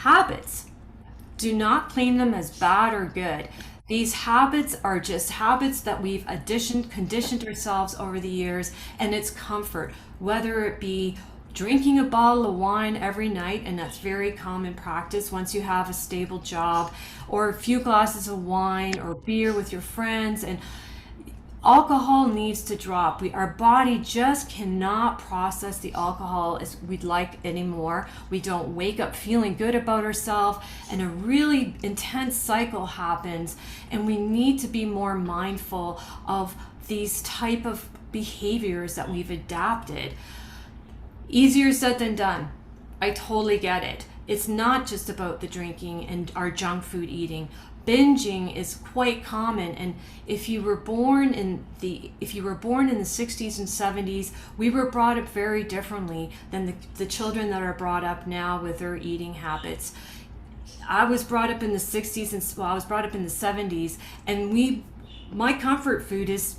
habits. Do not claim them as bad or good. These habits are just habits that we've conditioned ourselves over the years, and it's comfort, whether it be drinking a bottle of wine every night, and that's very common practice once you have a stable job, or a few glasses of wine or beer with your friends. And alcohol needs to drop. Our body just cannot process the alcohol as we'd like anymore. We don't wake up feeling good about ourselves, and a really intense cycle happens, and we need to be more mindful of these type of behaviors that we've adapted. Easier said than done. I totally get it. It's not just about the drinking and our junk food eating. Binging is quite common, and if you were born in the 60s and 70s, we were brought up very differently than the children that are brought up now with their eating habits. I was brought up in the 60s, and I was brought up in the 70s, and my comfort food is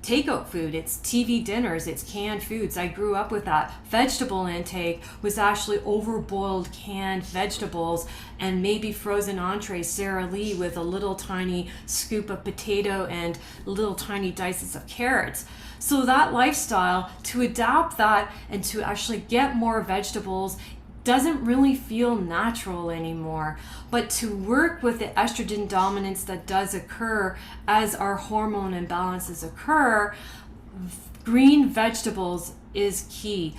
takeout food. It's TV dinners, it's canned foods. I grew up with that. Vegetable intake was actually overboiled canned vegetables and maybe frozen entrees, Sara Lee, with a little tiny scoop of potato and little tiny dices of carrots. So that lifestyle, to adapt that and to actually get more vegetables, doesn't really feel natural anymore. But to work with the estrogen dominance that does occur as our hormone imbalances occur, green vegetables is key.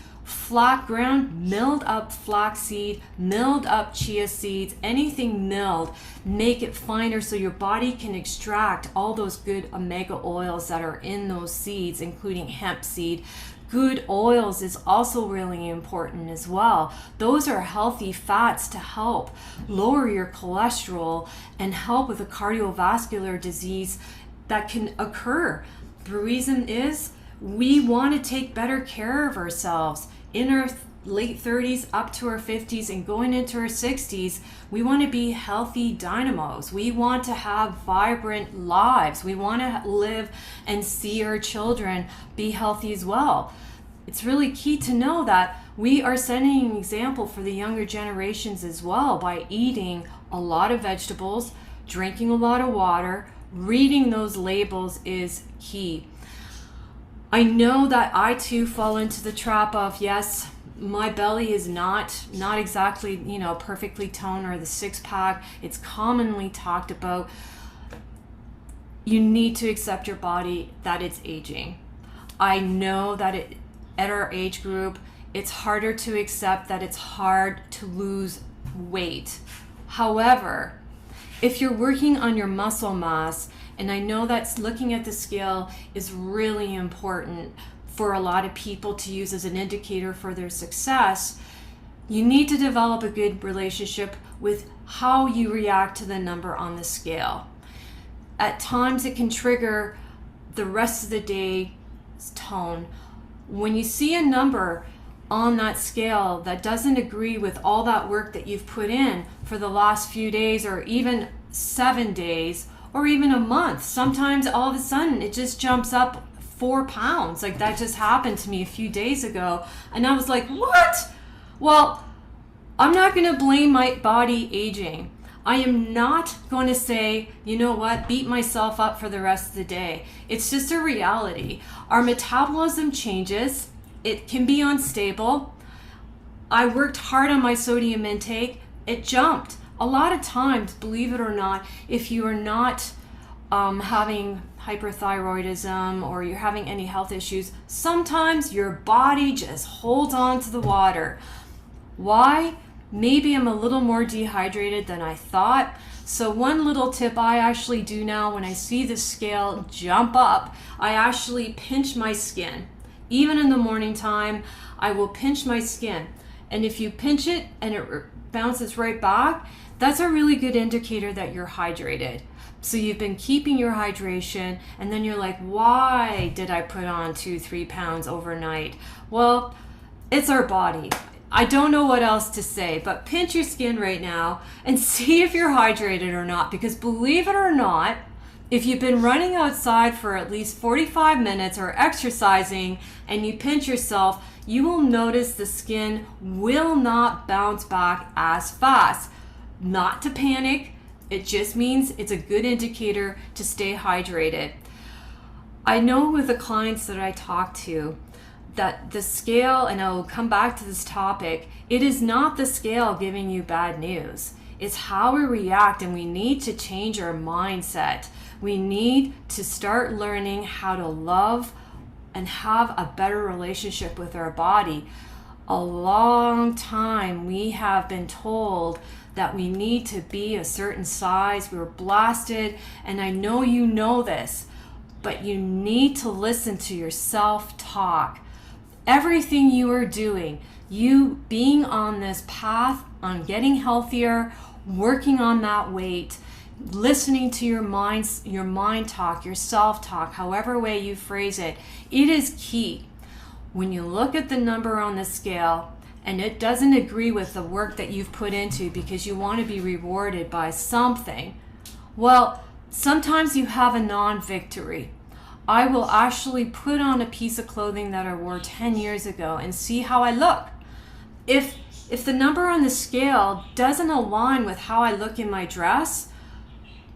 Ground milled up flaxseed, milled up chia seeds, anything milled, make it finer so your body can extract all those good omega oils that are in those seeds, including hemp seed. Good oils is also really important as well. Those are healthy fats to help lower your cholesterol and help with a cardiovascular disease that can occur. The reason is we want to take better care of ourselves in our late 30s up to our 50s and going into our 60s. We want to be healthy dynamos. We want to have vibrant lives. We want to live and see our children be healthy as well. It's really key to know that we are setting an example for the younger generations as well by eating a lot of vegetables, drinking a lot of water. Reading those labels is key. I know that I too fall into the trap of, yes, my belly is not exactly, perfectly toned, or the six-pack. It's commonly talked about. You need to accept your body, that it's aging. I know that at our age group, it's harder to accept that it's hard to lose weight. However, if you're working on your muscle mass, and I know that looking at the scale is really important for a lot of people to use as an indicator for their success, you need to develop a good relationship with how you react to the number on the scale. At times it can trigger the rest of the day's tone. When you see a number on that scale that doesn't agree with all that work that you've put in for the last few days, or even 7 days, or even a month, sometimes all of a sudden it just jumps up 4 pounds. Like that just happened to me a few days ago, and I was like, what? Well, I'm not going to blame my body aging. I am not going to say, you know what, beat myself up for the rest of the day. It's just a reality. Our metabolism changes. It can be unstable. I worked hard on my sodium intake. It jumped. A lot of times, believe it or not, if you are not having hyperthyroidism or you're having any health issues, sometimes your body just holds on to the water. Why? Maybe I'm a little more dehydrated than I thought. So one little tip I actually do now, when I see the scale jump up, I actually pinch my skin. Even in the morning time, I will pinch my skin. And if you pinch it and it bounces right back, that's a really good indicator that you're hydrated. So you've been keeping your hydration, and then you're like, why did I put on 2-3 pounds overnight? Well, it's our body. I don't know what else to say, but pinch your skin right now and see if you're hydrated or not. Because believe it or not, if you've been running outside for at least 45 minutes or exercising and you pinch yourself, you will notice the skin will not bounce back as fast. not to panic. It just means it's a good indicator to stay hydrated. I know with the clients that I talk to that the scale, and I'll come back to this topic, it is not the scale giving you bad news. It's how we react, and we need to change our mindset. We need to start learning how to love and have a better relationship with our body. A long time we have been told that we need to be a certain size. We were blasted, and I know you know this, but you need to listen to your self-talk. Everything you are doing, you being on this path on getting healthier, working on that weight, listening to your mind talk, your self-talk, however way you phrase it, it is key. When you look at the number on the scale and it doesn't agree with the work that you've put into because you want to be rewarded by something, well, sometimes you have a non-victory. I will actually put on a piece of clothing that I wore 10 years ago and see how I look. If the number on the scale doesn't align with how I look in my dress,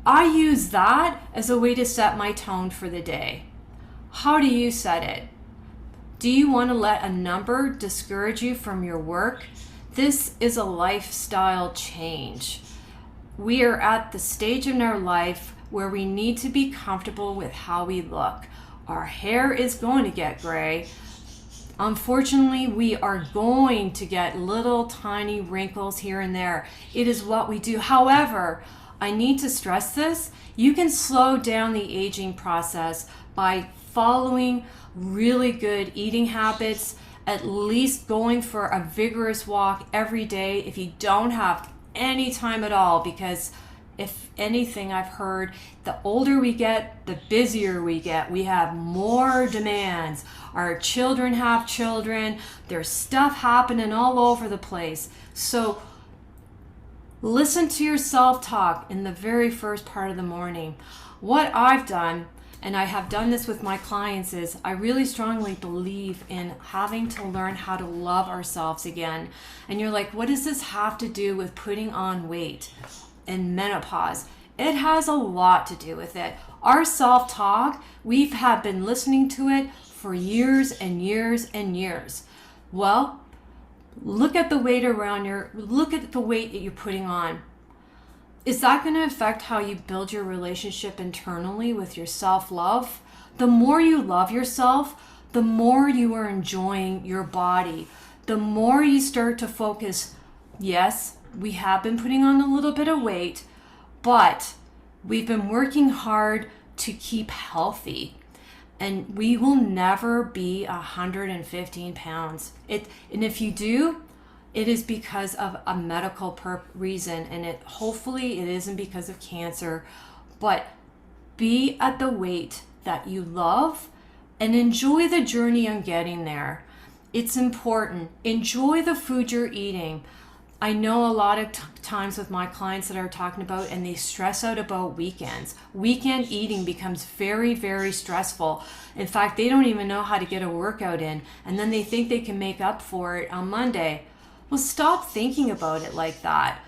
I use that as a way to set my tone for the day. How do you set it? Do you want to let a number discourage you from your work? This is a lifestyle change. We are at the stage in our life where we need to be comfortable with how we look. Our hair is going to get gray. Unfortunately, we are going to get little tiny wrinkles here and there. It is what we do. However, I need to stress this. You can slow down the aging process by following really good eating habits, at least going for a vigorous walk every day if you don't have any time at all, because if anything, I've heard the older we get, the busier we get. We have more demands. Our children have children. There's stuff happening all over the place. So listen to your self-talk in the very first part of the morning. What I've done, and I have done this with my clients, is I really strongly believe in having to learn how to love ourselves again. And you're like, what does this have to do with putting on weight and menopause? It has a lot to do with it. Our self-talk, we've been listening to it for years and years and years. Well, look at the weight look at the weight that you're putting on. Is that going to affect how you build your relationship internally with your self-love? The more you love yourself, the more you are enjoying your body. The more you start to focus, yes, we have been putting on a little bit of weight, but we've been working hard to keep healthy. And we will never be 115 pounds. And if you do, it is because of a medical reason, and hopefully it isn't because of cancer. But be at the weight that you love and enjoy the journey on getting there. It's important. Enjoy the food you're eating. I know a lot of times with my clients that are talking about, and they stress out about weekends. Weekend eating becomes very, very stressful. In fact, they don't even know how to get a workout in, and then they think they can make up for it on Monday. Well, stop thinking about it like that.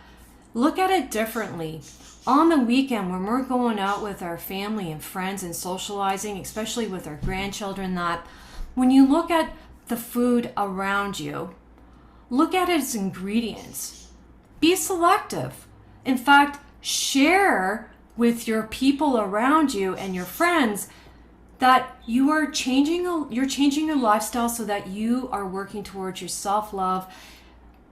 Look at it differently. On the weekend, when we're going out with our family and friends and socializing, especially with our grandchildren, that when you look at the food around you, look at its ingredients. Be selective. In fact, share with your people around you and your friends that you're changing your lifestyle so that you are working towards your self-love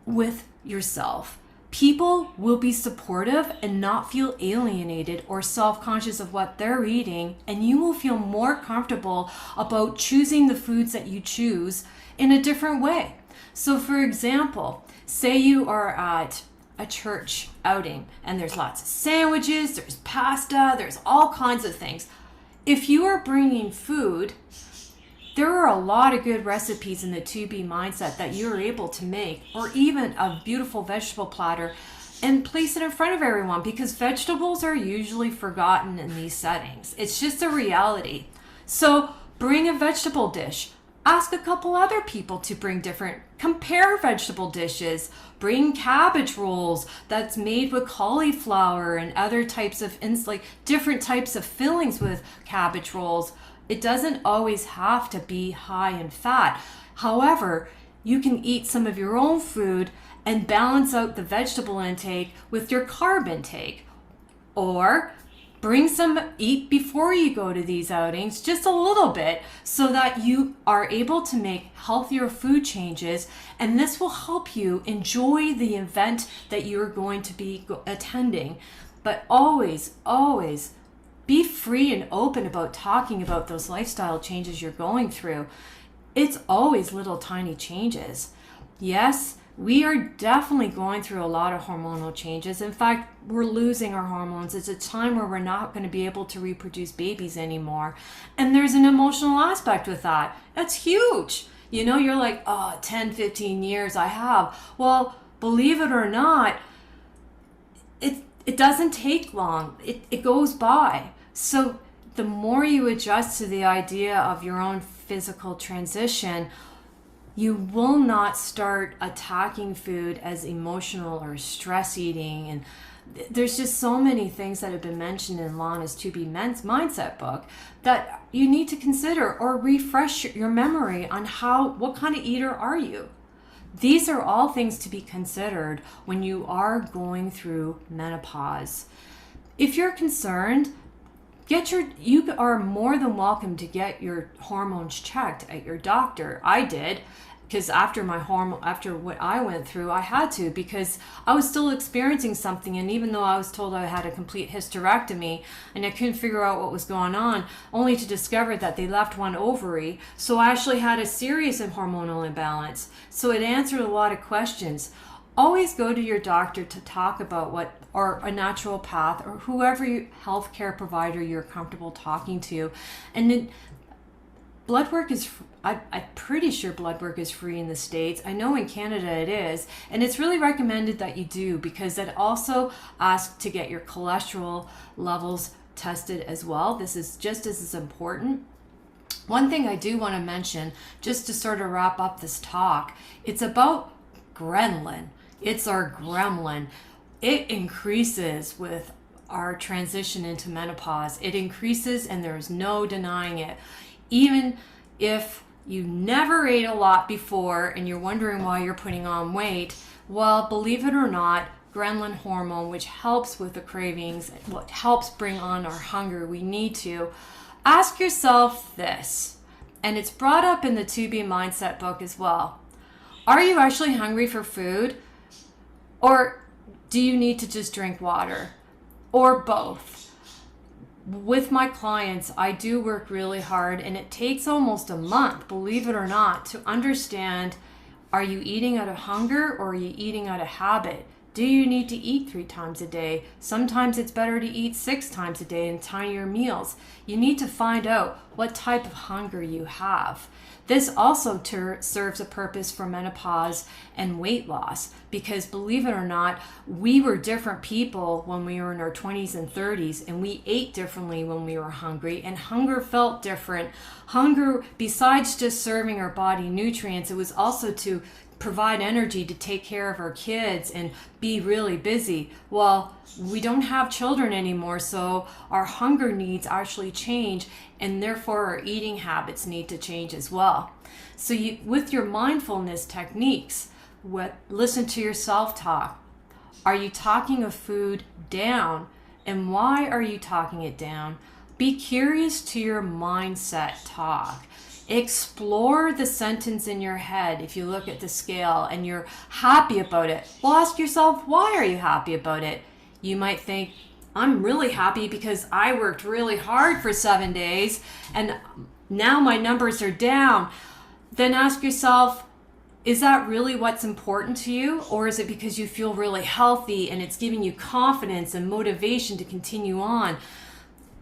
with yourself. People will be supportive and not feel alienated or self-conscious of what they're eating, and you will feel more comfortable about choosing the foods that you choose in a different way. So for example, say you are at a church outing and there's lots of sandwiches, there's pasta, there's all kinds of things. If you are bringing food, there are a lot of good recipes in the 2B mindset that you're able to make, or even a beautiful vegetable platter, and place it in front of everyone, because vegetables are usually forgotten in these settings. It's just a reality. So bring a vegetable dish. Ask a couple other people to bring different Compare vegetable dishes. Bring cabbage rolls that's made with cauliflower and other types of like different types of fillings with cabbage rolls. It doesn't always have to be high in fat. However, you can eat some of your own food and balance out the vegetable intake with your carb intake. Or eat before you go to these outings, just a little bit, so that you are able to make healthier food changes, and this will help you enjoy the event that you're going to be attending. But always, always be free and open about talking about those lifestyle changes you're going through. It's always little tiny changes. Yes, we are definitely going through a lot of hormonal changes. In fact, we're losing our hormones. It's a time where we're not going to be able to reproduce babies anymore. And there's an emotional aspect with that. That's huge. You know, you're like, oh, 10, 15 years I have. Well, believe it or not, it doesn't take long. It goes by. So the more you adjust to the idea of your own physical transition, you will not start attacking food as emotional or stress eating. And there's just so many things that have been mentioned in Lana's To Be Mindset book that you need to consider or refresh your memory on what kind of eater are you? These are all things to be considered when you are going through menopause. If you're concerned, you are more than welcome to get your hormones checked at your doctor. I did, because after what I went through, I had to, because I was still experiencing something. And even though I was told I had a complete hysterectomy and I couldn't figure out what was going on, only to discover that they left one ovary. So I actually had a serious hormonal imbalance. So it answered a lot of questions. Always go to your doctor to talk about or a naturopath or whoever healthcare provider you're comfortable talking to. And then blood work I'm pretty sure blood work is free in the States. I know in Canada it is. And it's really recommended that you do, because it also asks to get your cholesterol levels tested as well. This is just as important. One thing I do want to mention, just to sort of wrap up this talk, it's about ghrelin. It's our gremlin. It increases with our transition into menopause. It increases, and there's no denying it. Even if you never ate a lot before and you're wondering why you're putting on weight, well, believe it or not, ghrelin hormone, which helps with the cravings, what helps bring on our hunger we need to, ask yourself this, and it's brought up in the To Be Mindset book as well. Are you actually hungry for food? Or do you need to just drink water? Or both? With my clients, I do work really hard, and it takes almost a month, believe it or not, to understand, are you eating out of hunger or are you eating out of habit? Do you need to eat 3 times a day? Sometimes it's better to eat 6 times a day in tinier meals. You need to find out what type of hunger you have. This also serves a purpose for menopause and weight loss, because believe it or not, we were different people when we were in our 20s and 30s, and we ate differently when we were hungry, and hunger felt different. Hunger, besides just serving our body nutrients, it was also to provide energy to take care of our kids and be really busy. Well, we don't have children anymore, so our hunger needs actually change, and therefore our eating habits need to change as well. So with your mindfulness techniques, listen to your self-talk. Are you talking a food down, and why are you talking it down? Be curious to your mindset talk. Explore the sentence in your head. If you look at the scale and you're happy about it, well, ask yourself, why are you happy about it? You might think, I'm really happy because I worked really hard for 7 days and now my numbers are down. Then ask yourself, is that really what's important to you? Or is it because you feel really healthy and it's giving you confidence and motivation to continue on?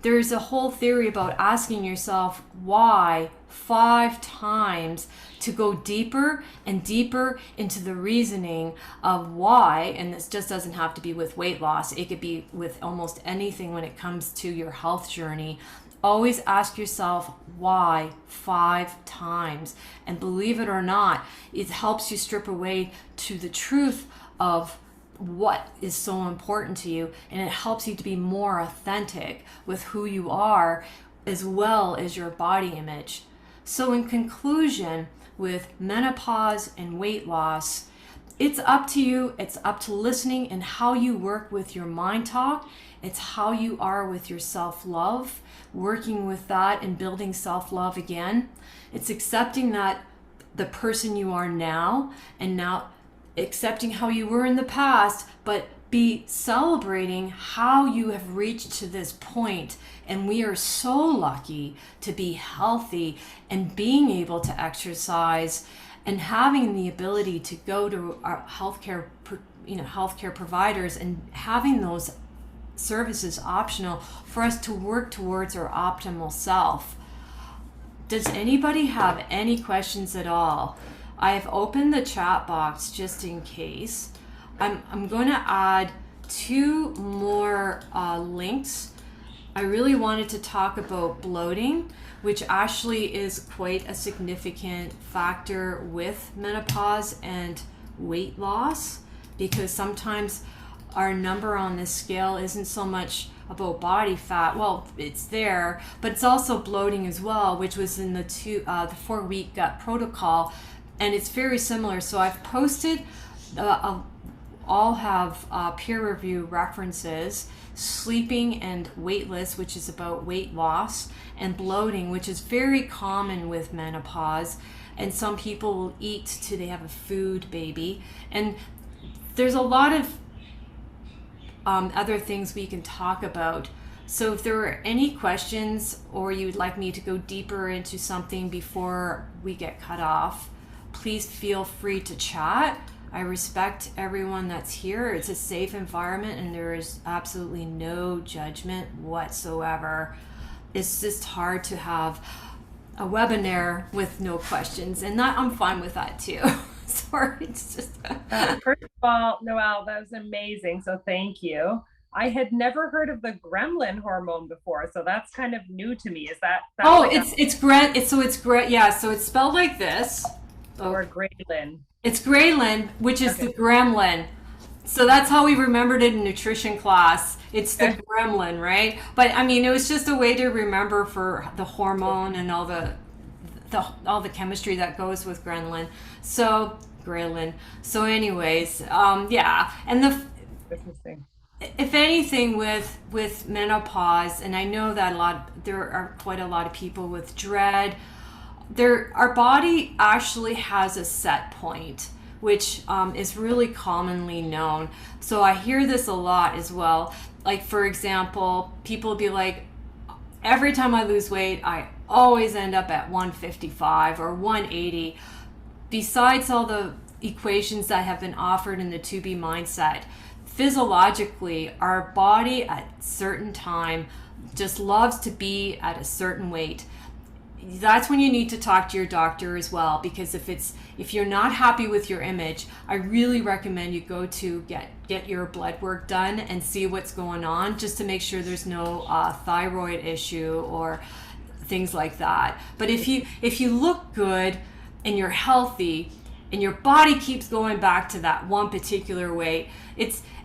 There's a whole theory about asking yourself why 5 times to go deeper and deeper into the reasoning of why. And this just doesn't have to be with weight loss. It could be with almost anything when it comes to your health journey. always ask yourself why 5 times. And believe it or not, it helps you strip away to the truth of what is so important to you, and it helps you to be more authentic with who you are as well as your body image. So in conclusion, with menopause and weight loss, it's up to you. It's up to listening and how you work with your mind talk. It's how you are with your self-love, working with that and building self-love again. It's accepting that the person you are now, and now accepting how you were in the past, but be celebrating how you have reached to this point. And we are so lucky to be healthy and being able to exercise and having the ability to go to our healthcare providers and having those services optional for us to work towards our optimal self. Does anybody have any questions at all? I have opened the chat box just in case. I'm going to add 2 more links. I really wanted to talk about bloating, which actually is quite a significant factor with menopause and weight loss, because sometimes our number on this scale isn't so much about body fat. Well, it's there, but it's also bloating as well, which was in the 4-week gut protocol, and it's very similar. So I've posted, all have peer review references: sleeping and weightless, which is about weight loss, and bloating, which is very common with menopause. And some people will eat till they have a food baby. And there's a lot of other things we can talk about. So if there are any questions, or you would like me to go deeper into something before we get cut off, please feel free to chat. I respect everyone that's here. It's a safe environment and there is absolutely no judgment whatsoever. It's just hard to have a webinar with no questions, and that I'm fine with that too. Sorry, it's just First of all, Noelle, that was amazing. So thank you. I had never heard of the gremlin hormone before, so that's kind of new to me. Is that's oh, like a it's great. Yeah, so it's spelled like this. Oh, or grelin? it's Graylin, which is Okay. the gremlin. So that's how we remembered it in nutrition class. It's the Okay. gremlin, right? But I mean, it was just a way to remember for the hormone and all the chemistry that goes with ghrelin. So ghrelin. So, anyways, yeah. And Interesting. if anything, with menopause, and I know that there are quite a lot of people with dread. Our body actually has a set point, which is really commonly known. So I hear this a lot as well. Like, for example, people be like, every time I lose weight, I always end up at 155 or 180. Besides all the equations that have been offered in the 2B mindset, physiologically, our body at certain time just loves to be at a certain weight. That's when you need to talk to your doctor as well, because if you're not happy with your image, I really recommend you go to get your blood work done and see what's going on, just to make sure there's no thyroid issue or things like that. But if you look good and you're healthy and your body keeps going back to that one particular weight,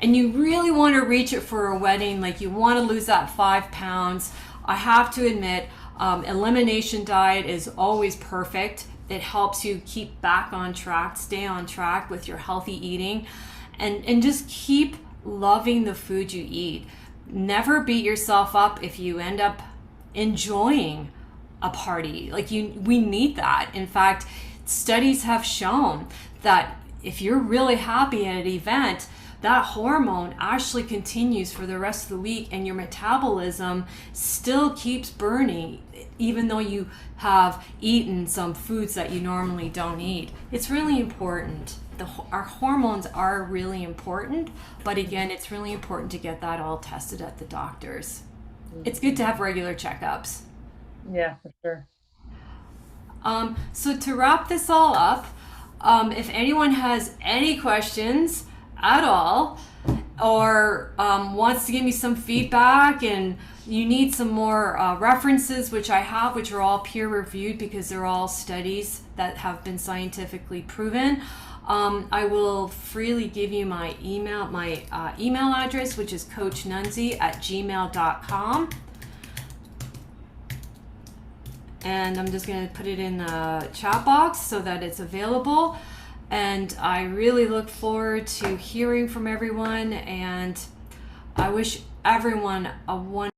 and you really want to reach it for a wedding, like you want to lose that 5 pounds, I have to admit, elimination diet is always perfect. It helps you keep back on track, stay on track with your healthy eating, and just keep loving the food you eat. Never beat yourself up if you end up enjoying a party. We need that. In fact, studies have shown that if you're really happy at an event, that hormone actually continues for the rest of the week, and your metabolism still keeps burning even though you have eaten some foods that you normally don't eat. It's really important. Our hormones are really important, but again, it's really important to get that all tested at the doctors. It's good to have regular checkups. Yeah, for sure. So to wrap this all up, if anyone has any questions at all, or wants to give me some feedback and you need some more references, which I have, which are all peer reviewed because they're all studies that have been scientifically proven, I will freely give you my email address, which is coachnunzi@gmail.com. And I'm just going to put it in the chat box so that it's available. And I really look forward to hearing from everyone, and I wish everyone a wonderful